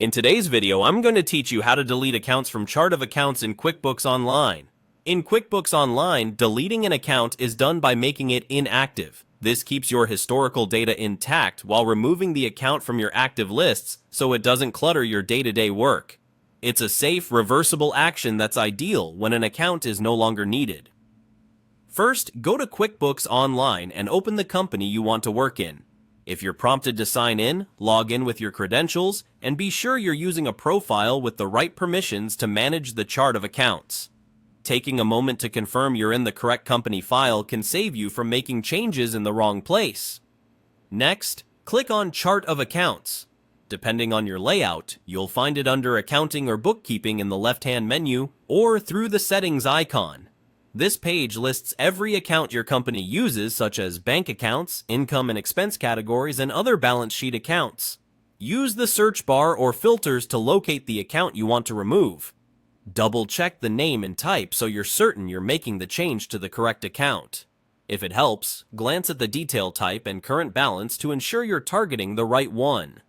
In today's video, I'm going to teach you how to delete accounts from chart of accounts in QuickBooks Online. In QuickBooks Online, deleting an account is done by making it inactive. This keeps your historical data intact while removing the account from your active lists so it doesn't clutter your day-to-day work. It's a safe, reversible action that's ideal when an account is no longer needed. First, go to QuickBooks Online and open the company you want to work in. If you're prompted to sign in, log in with your credentials, and be sure you're using a profile with the right permissions to manage the chart of accounts. Taking a moment to confirm you're in the correct company file can save you from making changes in the wrong place. Next, click on Chart of Accounts. Depending on your layout, you'll find it under Accounting or Bookkeeping in the left-hand menu or through the Settings icon. This page lists every account your company uses, such as bank accounts, income and expense categories, and other balance sheet accounts. Use the search bar or filters to locate the account you want to remove. Double-check the name and type so you're certain you're making the change to the correct account. If it helps, glance at the detail type and current balance to ensure you're targeting the right one.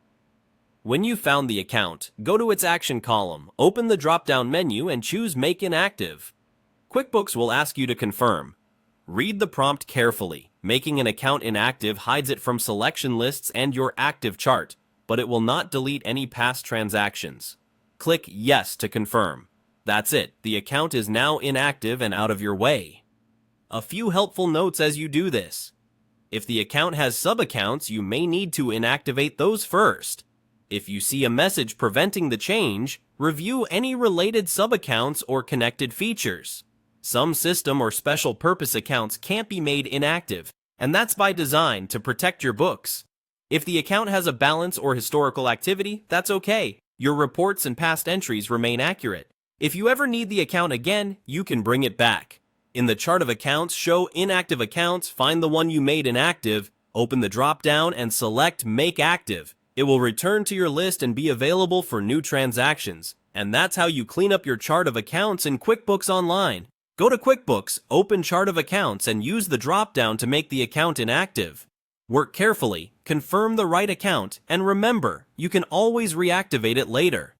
When you've found the account, go to its Action column, open the drop-down menu, and choose Make Inactive. QuickBooks will ask you to confirm. Read the prompt carefully. Making an account inactive hides it from selection lists and your active chart, but it will not delete any past transactions. Click Yes to confirm. That's it. The account is now inactive and out of your way. A few helpful notes as you do this. If the account has sub-accounts, you may need to inactivate those first. If you see a message preventing the change, review any related sub-accounts or connected features. Some system or special purpose accounts can't be made inactive, and that's by design to protect your books. If the account has a balance or historical activity, that's okay. Your reports and past entries remain accurate. If you ever need the account again, you can bring it back. In the chart of accounts, show inactive accounts, find the one you made inactive, open the drop-down and select Make Active. It will return to your list and be available for new transactions. And that's how you clean up your chart of accounts in QuickBooks Online. Go to QuickBooks, open Chart of Accounts, and use the drop-down to make the account inactive. Work carefully, confirm the right account, and remember, you can always reactivate it later.